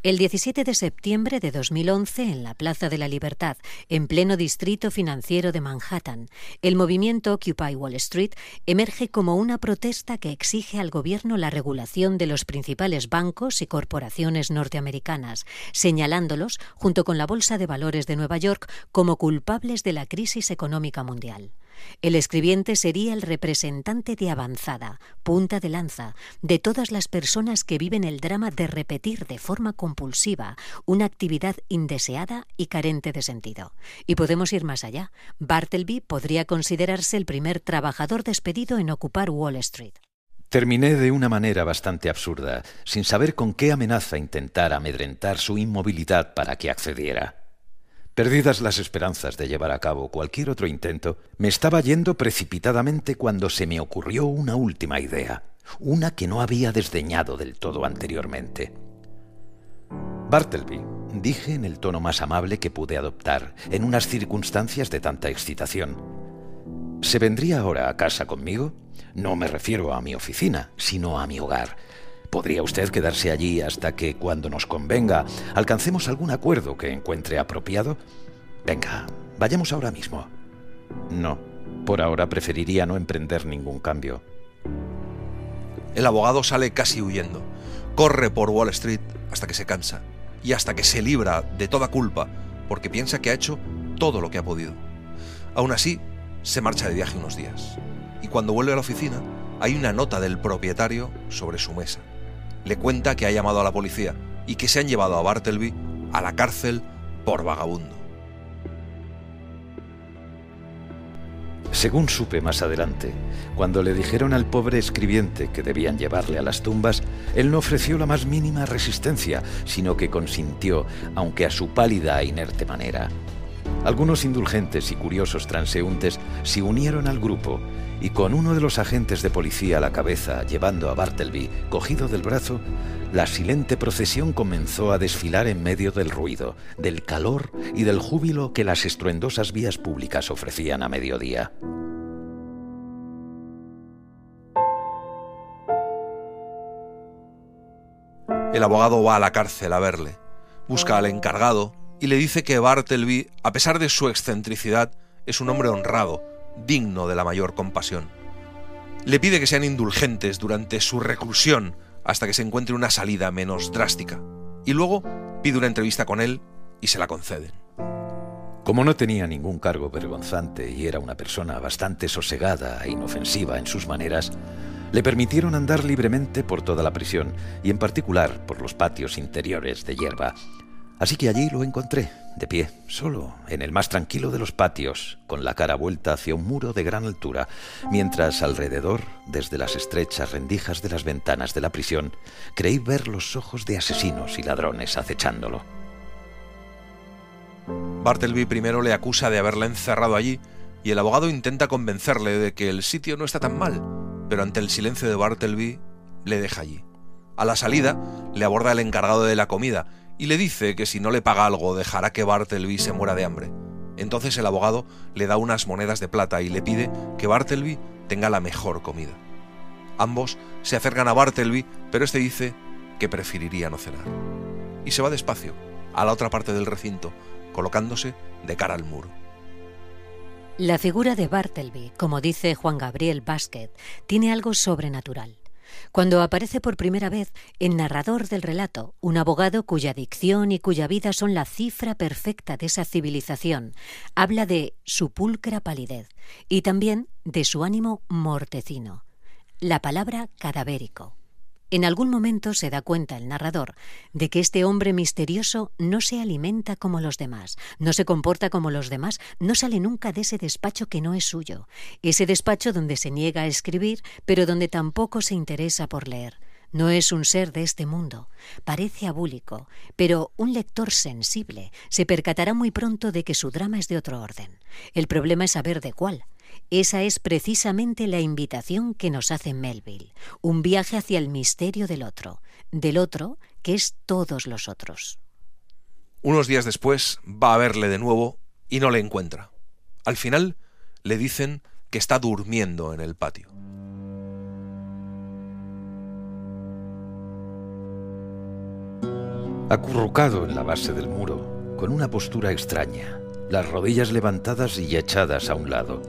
El 17 de septiembre de 2011, en la Plaza de la Libertad, en pleno distrito financiero de Manhattan, el movimiento Occupy Wall Street emerge como una protesta que exige al gobierno la regulación de los principales bancos y corporaciones norteamericanas, señalándolos, junto con la Bolsa de Valores de Nueva York, como culpables de la crisis económica mundial. El escribiente sería el representante de avanzada, punta de lanza, de todas las personas que viven el drama de repetir de forma compulsiva una actividad indeseada y carente de sentido. Y podemos ir más allá. Bartleby podría considerarse el primer trabajador despedido en ocupar Wall Street. Terminé de una manera bastante absurda, sin saber con qué amenaza intentar amedrentar su inmovilidad para que accediera. Perdidas las esperanzas de llevar a cabo cualquier otro intento, me estaba yendo precipitadamente cuando se me ocurrió una última idea, una que no había desdeñado del todo anteriormente. Bartleby, dije en el tono más amable que pude adoptar en unas circunstancias de tanta excitación, ¿se vendría ahora a casa conmigo? No me refiero a mi oficina, sino a mi hogar. ¿Podría usted quedarse allí hasta que, cuando nos convenga, alcancemos algún acuerdo que encuentre apropiado? Venga, vayamos ahora mismo. No, por ahora preferiría no emprender ningún cambio. El abogado sale casi huyendo. Corre por Wall Street hasta que se cansa y hasta que se libra de toda culpa, porque piensa que ha hecho todo lo que ha podido. Aún así, se marcha de viaje unos días. Y cuando vuelve a la oficina, hay una nota del propietario sobre su mesa. Le cuenta que ha llamado a la policía y que se han llevado a Bartleby a la cárcel por vagabundo. Según supe más adelante, cuando le dijeron al pobre escribiente que debían llevarle a las tumbas, él no ofreció la más mínima resistencia, sino que consintió, aunque a su pálida e inerte manera. Algunos indulgentes y curiosos transeúntes se unieron al grupo y con uno de los agentes de policía a la cabeza, llevando a Bartleby cogido del brazo, la silente procesión comenzó a desfilar en medio del ruido, del calor y del júbilo que las estruendosas vías públicas ofrecían a mediodía. El abogado va a la cárcel a verle, busca al encargado y le dice que Bartleby, a pesar de su excentricidad, es un hombre honrado, digno de la mayor compasión. Le pide que sean indulgentes durante su reclusión hasta que se encuentre una salida menos drástica, y luego pide una entrevista con él y se la conceden. Como no tenía ningún cargo vergonzante y era una persona bastante sosegada e inofensiva en sus maneras, le permitieron andar libremente por toda la prisión y en particular por los patios interiores de hierba. Así que allí lo encontré, de pie, solo, en el más tranquilo de los patios, con la cara vuelta hacia un muro de gran altura, mientras alrededor, desde las estrechas rendijas de las ventanas de la prisión, creí ver los ojos de asesinos y ladrones acechándolo. Bartleby primero le acusa de haberla encerrado allí y el abogado intenta convencerle de que el sitio no está tan mal, pero ante el silencio de Bartleby le deja allí. A la salida le aborda el encargado de la comida y le dice que si no le paga algo dejará que Bartleby se muera de hambre. Entonces el abogado le da unas monedas de plata y le pide que Bartleby tenga la mejor comida. Ambos se acercan a Bartleby, pero este dice que preferiría no cenar. Y se va despacio, a la otra parte del recinto, colocándose de cara al muro. La figura de Bartleby, como dice Juan Gabriel Básquet, tiene algo sobrenatural. Cuando aparece por primera vez el narrador del relato, un abogado cuya dicción y cuya vida son la cifra perfecta de esa civilización, habla de su pulcra palidez y también de su ánimo mortecino, la palabra cadavérico. En algún momento se da cuenta el narrador de que este hombre misterioso no se alimenta como los demás, no se comporta como los demás, no sale nunca de ese despacho que no es suyo, ese despacho donde se niega a escribir, pero donde tampoco se interesa por leer. No es un ser de este mundo, parece abúlico, pero un lector sensible se percatará muy pronto de que su drama es de otro orden. El problema es saber de cuál. Esa es precisamente la invitación que nos hace Melville, un viaje hacia el misterio del otro que es todos los otros. Unos días después va a verle de nuevo y no le encuentra. Al final le dicen que está durmiendo en el patio. Acurrucado en la base del muro, con una postura extraña, las rodillas levantadas y echadas a un lado,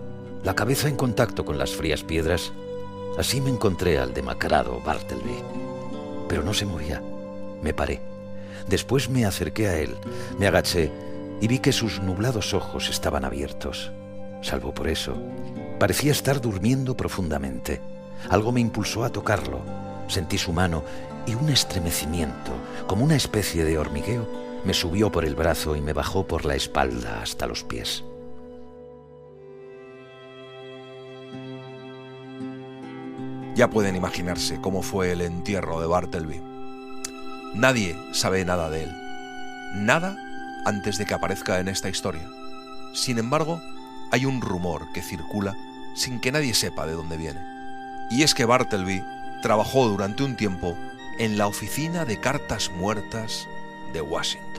la cabeza en contacto con las frías piedras, así me encontré al demacrado Bartleby. Pero no se movía. Me paré. Después me acerqué a él, me agaché y vi que sus nublados ojos estaban abiertos. Salvo por eso, parecía estar durmiendo profundamente. Algo me impulsó a tocarlo. Sentí su mano y un estremecimiento, como una especie de hormigueo, me subió por el brazo y me bajó por la espalda hasta los pies. Ya pueden imaginarse cómo fue el entierro de Bartleby. Nadie sabe nada de él. Nada antes de que aparezca en esta historia. Sin embargo, hay un rumor que circula sin que nadie sepa de dónde viene. Y es que Bartleby trabajó durante un tiempo en la oficina de cartas muertas de Washington.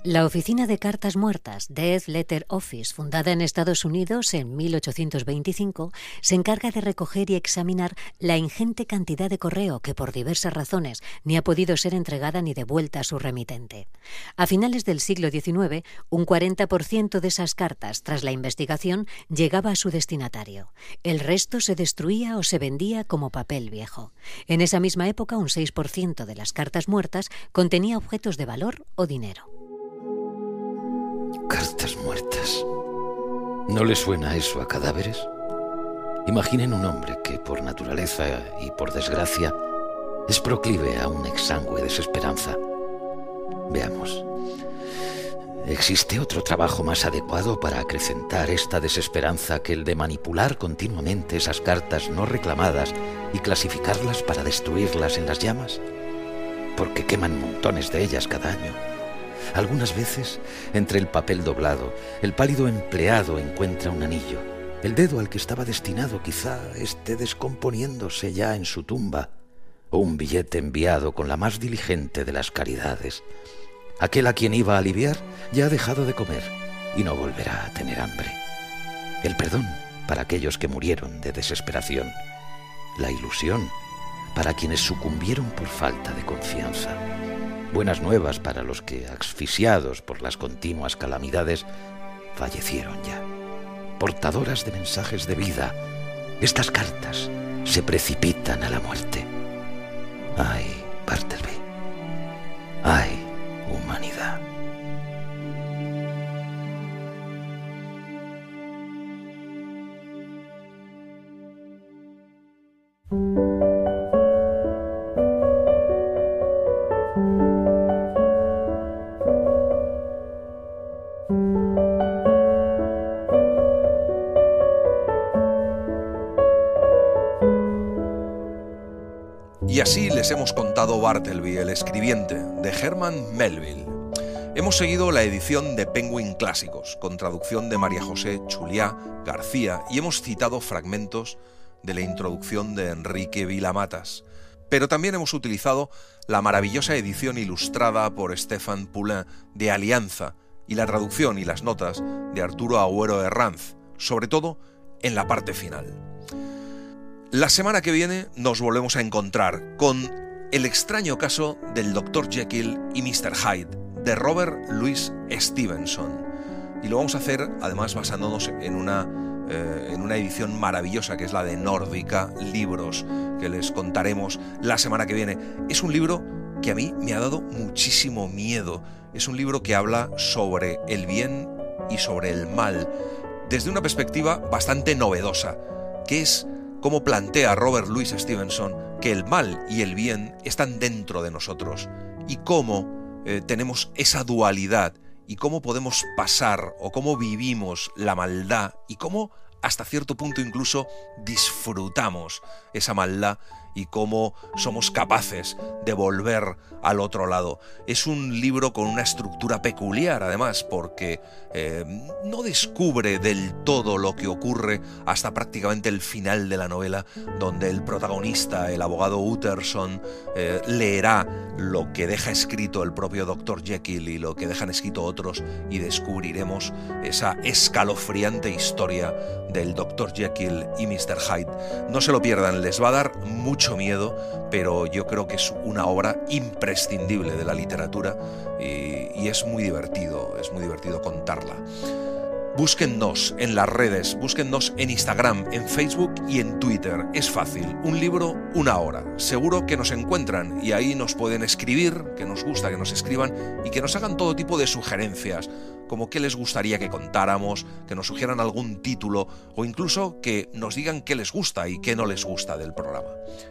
La oficina de cartas muertas, Death Letter Office, fundada en Estados Unidos en 1825, se encarga de recoger y examinar la ingente cantidad de correo que por diversas razones ni ha podido ser entregada ni devuelta a su remitente. A finales del siglo XIX, un 40% de esas cartas, tras la investigación, llegaba a su destinatario. El resto se destruía o se vendía como papel viejo. En esa misma época, un 6% de las cartas muertas contenía objetos de valor o dinero. Cartas muertas. ¿No le suena eso a cadáveres? Imaginen un hombre que, por naturaleza y por desgracia, es proclive a una exangüe desesperanza. Veamos. ¿Existe otro trabajo más adecuado para acrecentar esta desesperanza que el de manipular continuamente esas cartas no reclamadas y clasificarlas para destruirlas en las llamas? Porque queman montones de ellas cada año. Algunas veces, entre el papel doblado, el pálido empleado encuentra un anillo. El dedo al que estaba destinado quizá esté descomponiéndose ya en su tumba, o un billete enviado con la más diligente de las caridades. Aquel a quien iba a aliviar ya ha dejado de comer y no volverá a tener hambre. El perdón para aquellos que murieron de desesperación. La ilusión para quienes sucumbieron por falta de confianza. Buenas nuevas para los que, asfixiados por las continuas calamidades, fallecieron ya. Portadoras de mensajes de vida, estas cartas se precipitan a la muerte. ¡Ay, Bartleby! ¡Ay, humanidad! Y así les hemos contado Bartleby, el escribiente, de Herman Melville. Hemos seguido la edición de Penguin Clásicos, con traducción de María José Chuliá García, y hemos citado fragmentos de la introducción de Enrique Vila-Matas. Pero también hemos utilizado la maravillosa edición ilustrada por Stéphane Poulain de Alianza y la traducción y las notas de Arturo Agüero Herranz, sobre todo en la parte final. La semana que viene nos volvemos a encontrar con El extraño caso del Dr. Jekyll y Mr. Hyde, de Robert Louis Stevenson. Y lo vamos a hacer, además, basándonos en una edición maravillosa, que es la de Nórdica Libros, que les contaremos la semana que viene. Es un libro que a mí me ha dado muchísimo miedo. Es un libro que habla sobre el bien y sobre el mal, desde una perspectiva bastante novedosa, que es cómo plantea Robert Louis Stevenson que el mal y el bien están dentro de nosotros y cómo tenemos esa dualidad y cómo podemos pasar o cómo vivimos la maldad y cómo hasta cierto punto incluso disfrutamos esa maldad y cómo somos capaces de volver al otro lado. Es un libro con una estructura peculiar, además, porque no descubre del todo lo que ocurre hasta prácticamente el final de la novela, donde el protagonista, el abogado Utterson, leerá lo que deja escrito el propio Dr. Jekyll y lo que dejan escrito otros, y descubriremos esa escalofriante historia del Dr. Jekyll y Mr. Hyde. No se lo pierdan, les va a dar mucho miedo, pero yo creo que es una obra imprescindible de la literatura y es muy divertido contarla. Búsquennos en las redes, búsquennos en Instagram, en Facebook y en Twitter. Es fácil, un libro, una hora. Seguro que nos encuentran y ahí nos pueden escribir, que nos gusta que nos escriban y que nos hagan todo tipo de sugerencias, como qué les gustaría que contáramos, que nos sugieran algún título o incluso que nos digan qué les gusta y qué no les gusta del programa.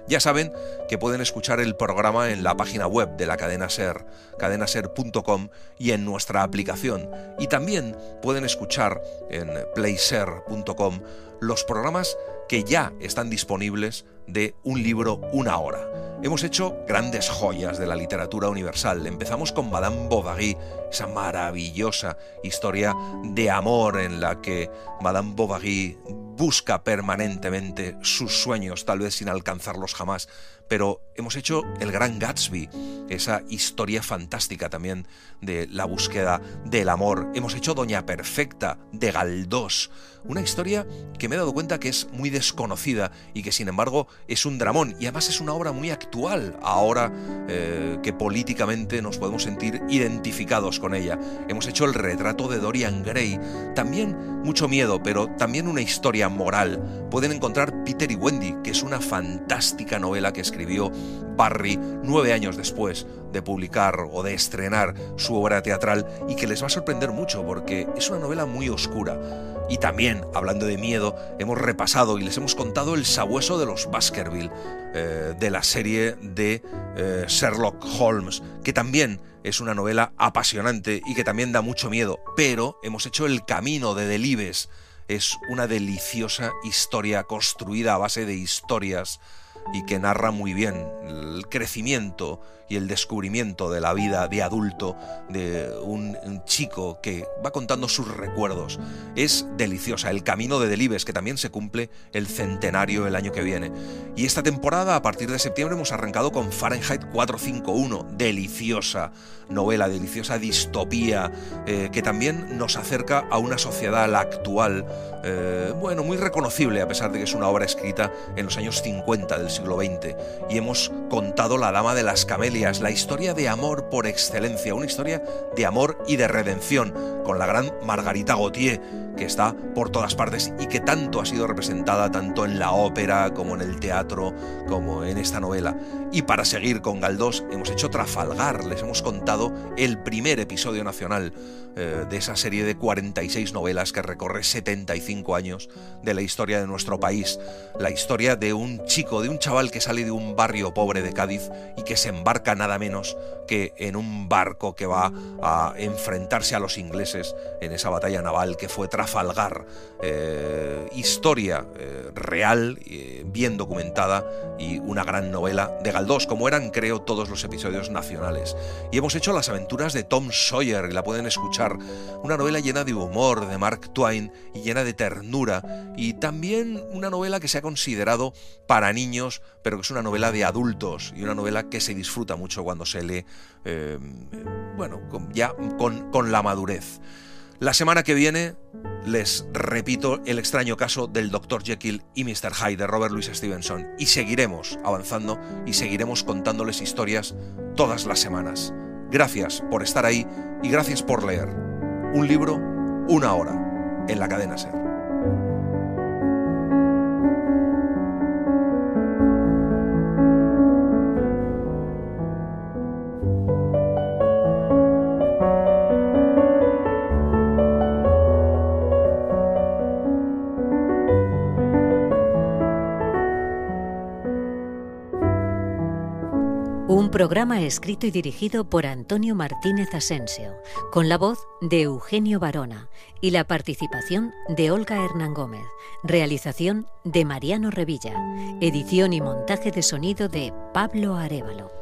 Ya saben que pueden escuchar el programa en la página web de la cadena SER, cadenaser.com, y en nuestra aplicación. Y también pueden escuchar en playser.com los programas que ya están disponibles de Un libro, una hora. Hemos hecho grandes joyas de la literatura universal. Empezamos con Madame Bovary, esa maravillosa historia de amor en la que Madame Bovary busca permanentemente sus sueños, tal vez sin alcanzarlos jamás. Pero hemos hecho El Gran Gatsby, esa historia fantástica también de la búsqueda del amor. Hemos hecho Doña Perfecta, de Galdós, una historia que me he dado cuenta que es muy desconocida y que sin embargo es un dramón, y además es una obra muy actual ahora que políticamente nos podemos sentir identificados con ella. Hemos hecho El retrato de Dorian Gray, también mucho miedo, pero también una historia moral. Pueden encontrar Peter y Wendy, que es una fantástica novela que escribió Barry 9 años después de publicar o de estrenar su obra teatral y que les va a sorprender mucho porque es una novela muy oscura. Y también, hablando de miedo, hemos repasado y les hemos contado El sabueso de los Baskerville, de la serie de Sherlock Holmes, que también es una novela apasionante y que también da mucho miedo, pero hemos hecho El camino de Delibes. Es una deliciosa historia construida a base de historias y que narra muy bien el crecimiento y el descubrimiento de la vida de adulto de un chico que va contando sus recuerdos. Es deliciosa. El camino de Delibes, que también se cumple el centenario el año que viene. Y esta temporada, a partir de septiembre, hemos arrancado con Fahrenheit 451. Deliciosa novela, deliciosa distopía, que también nos acerca a una sociedad, la actual, muy reconocible, a pesar de que es una obra escrita en los años 50 del siglo XX. Y hemos contado La dama de las camelias, la historia de amor por excelencia, una historia de amor y de redención, con la gran Margarita Gautier, que está por todas partes y que tanto ha sido representada tanto en la ópera como en el teatro, como en esta novela. Y para seguir con Galdós, hemos hecho Trafalgar, les hemos contado el primer episodio nacional de esa serie de 46 novelas que recorre 75 años de la historia de nuestro país. La historia de un chico, de un chaval que sale de un barrio pobre de Cádiz y que se embarca nada menos que en un barco que va a enfrentarse a los ingleses en esa batalla naval que fue Trafalgar. Historia real, bien documentada y una gran novela de Galdós, como eran, creo, todos los episodios nacionales. Y hemos hecho Las aventuras de Tom Sawyer, y la pueden escuchar, una novela llena de humor de Mark Twain y llena de ternura, y también una novela que se ha considerado para niños, pero que es una novela de adultos y una novela que se disfruta mucho cuando se lee con la madurez. La semana que viene les repito El extraño caso del Dr. Jekyll y Mr. Hyde de Robert Louis Stevenson, y seguiremos avanzando y seguiremos contándoles historias todas las semanas. Gracias por estar ahí y gracias por leer. Un libro, una hora, en la cadena SER. Un programa escrito y dirigido por Antonio Martínez Asensio, con la voz de Eugenio Barona y la participación de Olga Hernán Gómez, realización de Mariano Revilla, edición y montaje de sonido de Pablo Arévalo.